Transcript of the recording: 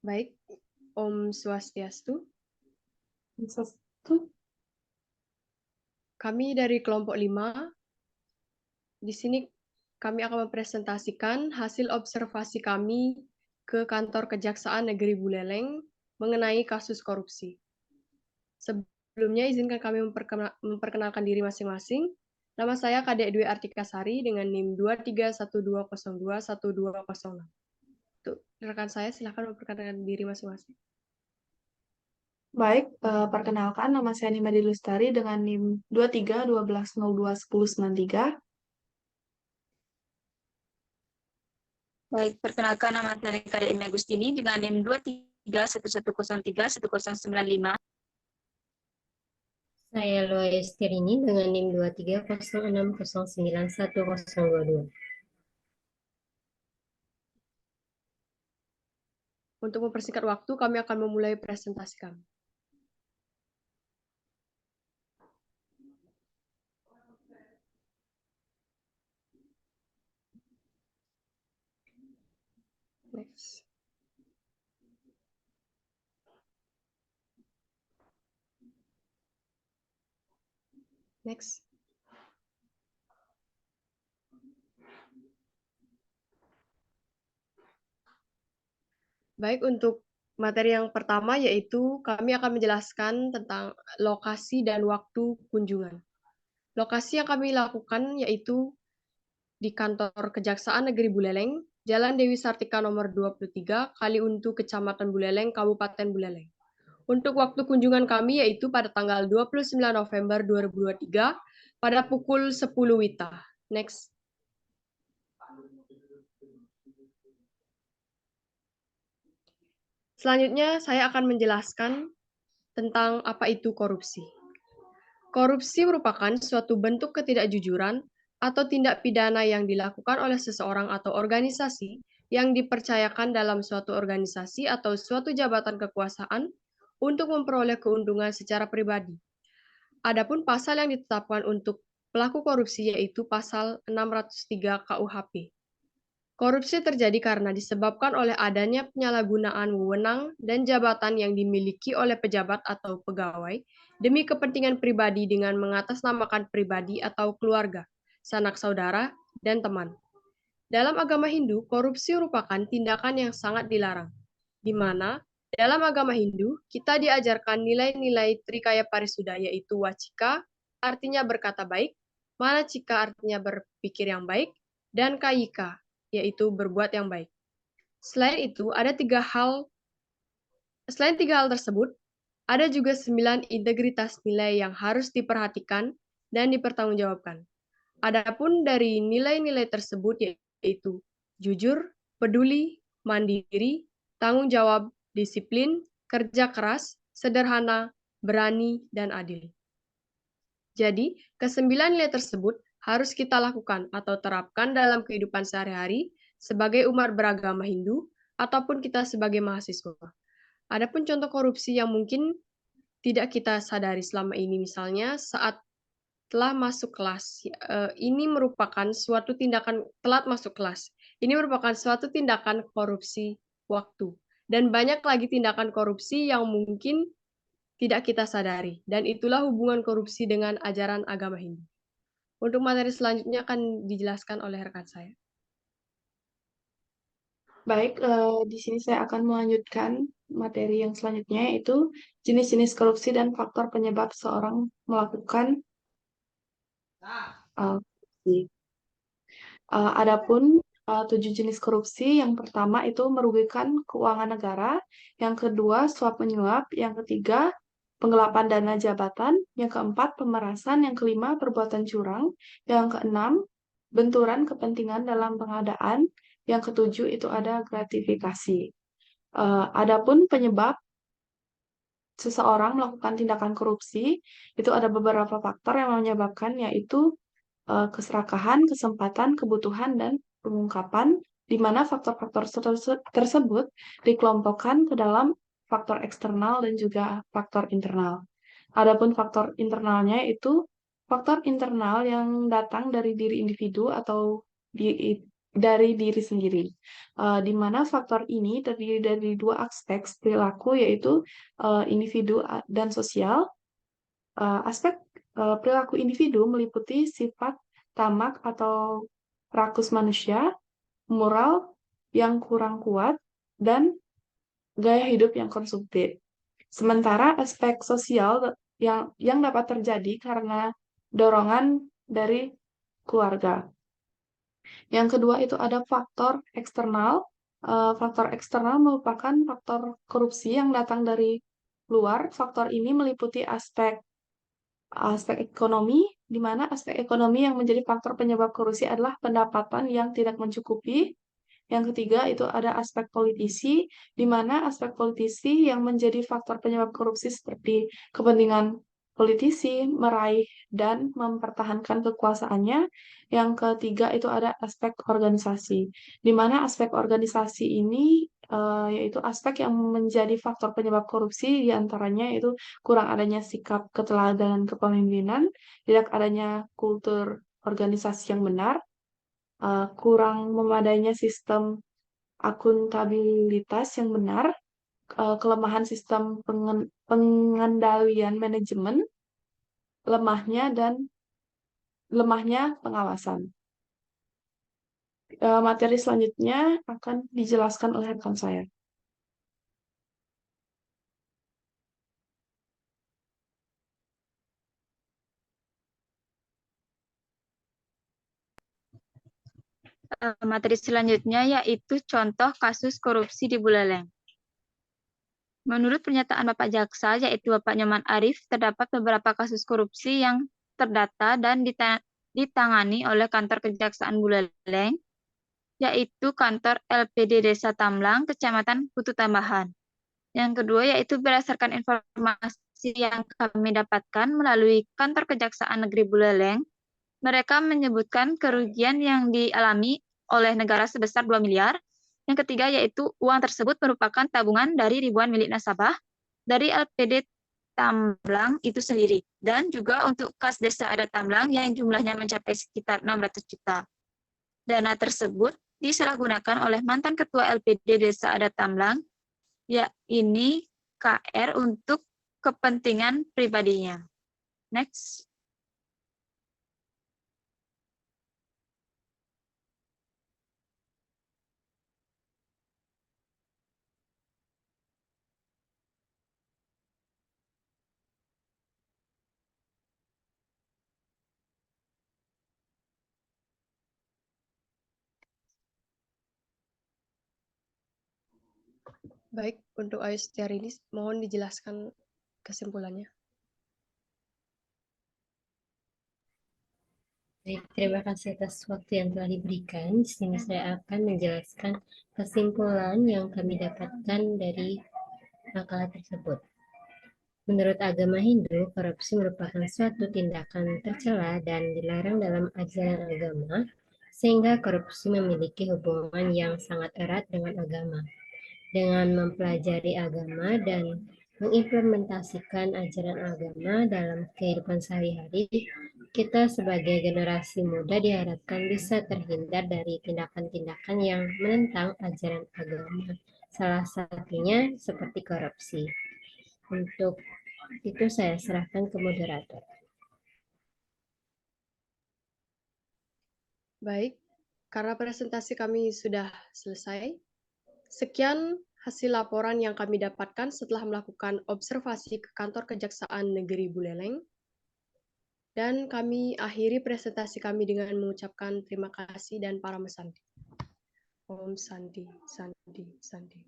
Baik, Om Swastiastu. Satu. Kami dari kelompok 5. Di sini kami akan mempresentasikan hasil observasi kami ke kantor Kejaksaan Negeri Buleleng mengenai kasus korupsi. Sebelumnya izinkan kami memperkenalkan diri masing-masing. Nama saya Kadek Dwi Artikasari dengan NIM 2312021206. Tuh, rekan saya silakan memperkenalkan diri masing-masing. Baik, perkenalkan nama saya Nimadi Lustari dengan NIM 2312021093. Baik, perkenalkan nama saya Kadek Emi Agustini dengan NIM 2311031095. Saya Loa Estirini dengan NIM 2306091022. Untuk mempersingkat waktu, kami akan memulai presentasi kami. Next. Next. Baik, untuk materi yang pertama yaitu kami akan menjelaskan tentang lokasi dan waktu kunjungan. Lokasi yang kami lakukan yaitu di kantor Kejaksaan Negeri Buleleng, Jalan Dewi Sartika nomor 23, Kaliuntu, Kecamatan Buleleng, Kabupaten Buleleng. Untuk waktu kunjungan kami yaitu pada tanggal 29 November 2023 pada pukul 10 WITA. Next. Selanjutnya saya akan menjelaskan tentang apa itu korupsi. Korupsi merupakan suatu bentuk ketidakjujuran atau tindak pidana yang dilakukan oleh seseorang atau organisasi yang dipercayakan dalam suatu organisasi atau suatu jabatan kekuasaan untuk memperoleh keuntungan secara pribadi. Adapun pasal yang ditetapkan untuk pelaku korupsi yaitu pasal 603 KUHP. Korupsi terjadi karena disebabkan oleh adanya penyalahgunaan wewenang dan jabatan yang dimiliki oleh pejabat atau pegawai demi kepentingan pribadi dengan mengatasnamakan pribadi atau keluarga, sanak saudara, dan teman. Dalam agama Hindu, korupsi merupakan tindakan yang sangat dilarang, di mana dalam agama Hindu kita diajarkan nilai-nilai Trikaya Parisuda yaitu wacika, artinya berkata baik, manacika artinya berpikir yang baik, dan kayika, yaitu berbuat yang baik. Selain tiga hal tersebut, ada juga 9 integritas nilai yang harus diperhatikan dan dipertanggungjawabkan. Adapun dari nilai-nilai tersebut yaitu jujur, peduli, mandiri, tanggung jawab, disiplin, kerja keras, sederhana, berani, dan adil. Jadi, kesembilan nilai tersebut harus kita lakukan atau terapkan dalam kehidupan sehari-hari sebagai umat beragama Hindu ataupun kita sebagai mahasiswa. Adapun contoh korupsi yang mungkin tidak kita sadari selama ini, misalnya saat telah masuk kelas. Ini merupakan suatu tindakan telat masuk kelas. Ini merupakan suatu tindakan korupsi waktu. Dan banyak lagi tindakan korupsi yang mungkin tidak kita sadari. Dan itulah hubungan korupsi dengan ajaran agama Hindu. Untuk materi selanjutnya akan dijelaskan oleh rekan saya. Baik, di sini saya akan melanjutkan materi yang selanjutnya, yaitu jenis-jenis korupsi dan faktor penyebab seorang melakukan korupsi. Adapun 7 jenis korupsi, yang pertama itu merugikan keuangan negara, yang kedua suap menyuap, yang ketiga penggelapan dana jabatan, yang keempat pemerasan, yang kelima perbuatan curang, yang keenam benturan kepentingan dalam pengadaan, yang ketujuh itu ada gratifikasi. Adapun penyebab seseorang melakukan tindakan korupsi, itu ada beberapa faktor yang menyebabkan, yaitu keserakahan, kesempatan, kebutuhan, dan pengungkapan, di mana faktor-faktor tersebut dikelompokkan ke dalam faktor eksternal dan juga faktor internal. Adapun faktor internalnya itu faktor internal yang datang dari diri individu atau dari diri sendiri. Di mana faktor ini terdiri dari dua aspek perilaku, yaitu individu dan sosial. Aspek perilaku individu meliputi sifat tamak atau rakus manusia, moral yang kurang kuat, dan gaya hidup yang konsumtif. Sementara aspek sosial yang dapat terjadi karena dorongan dari keluarga. Yang kedua itu ada faktor eksternal. Faktor eksternal merupakan faktor korupsi yang datang dari luar. Faktor ini meliputi aspek ekonomi, di mana aspek ekonomi yang menjadi faktor penyebab korupsi adalah pendapatan yang tidak mencukupi. Yang ketiga itu ada aspek politisi, di mana aspek politisi yang menjadi faktor penyebab korupsi seperti kepentingan politisi meraih dan mempertahankan kekuasaannya. Yang ketiga itu ada aspek organisasi, di mana aspek organisasi ini yaitu aspek yang menjadi faktor penyebab korupsi, diantaranya itu kurang adanya sikap keteladanan kepemimpinan, tidak adanya kultur organisasi yang benar, kurang memadainya sistem akuntabilitas yang benar, kelemahan sistem pengendalian manajemen, lemahnya pengawasan. Materi selanjutnya akan dijelaskan oleh rekan saya. Materi selanjutnya yaitu contoh kasus korupsi di Buleleng. Menurut pernyataan Bapak Jaksa, yaitu Bapak Nyoman Arif, terdapat beberapa kasus korupsi yang terdata dan ditangani oleh kantor Kejaksaan Buleleng, yaitu kantor LPD Desa Tamlang, Kecamatan Kutu Tambahan. Yang kedua yaitu berdasarkan informasi yang kami dapatkan melalui kantor Kejaksaan Negeri Buleleng, mereka menyebutkan kerugian yang dialami oleh negara sebesar 2 miliar. Yang ketiga yaitu uang tersebut merupakan tabungan dari ribuan milik nasabah dari LPD Tamblang itu sendiri. Dan juga untuk kas desa adat Tamblang yang jumlahnya mencapai sekitar 600 juta. Dana tersebut disalahgunakan oleh mantan ketua LPD Desa Adat Tamblang, yakni KR, untuk kepentingan pribadinya. Next. Baik, untuk Ayustiarini mohon dijelaskan kesimpulannya. Baik, terima kasih atas waktu yang telah diberikan. Di sini saya akan menjelaskan kesimpulan yang kami dapatkan dari makalah tersebut. Menurut agama Hindu, korupsi merupakan suatu tindakan tercela dan dilarang dalam ajaran agama, sehingga korupsi memiliki hubungan yang sangat erat dengan agama. Dengan mempelajari agama dan mengimplementasikan ajaran agama dalam kehidupan sehari-hari, kita sebagai generasi muda diharapkan bisa terhindar dari tindakan-tindakan yang menentang ajaran agama. Salah satunya seperti korupsi. Untuk itu saya serahkan ke moderator. Baik, karena presentasi kami sudah selesai, sekian hasil laporan yang kami dapatkan setelah melakukan observasi ke kantor Kejaksaan Negeri Buleleng. Dan kami akhiri presentasi kami dengan mengucapkan terima kasih dan para mesandi. Om Sandi, Sandi, Sandi.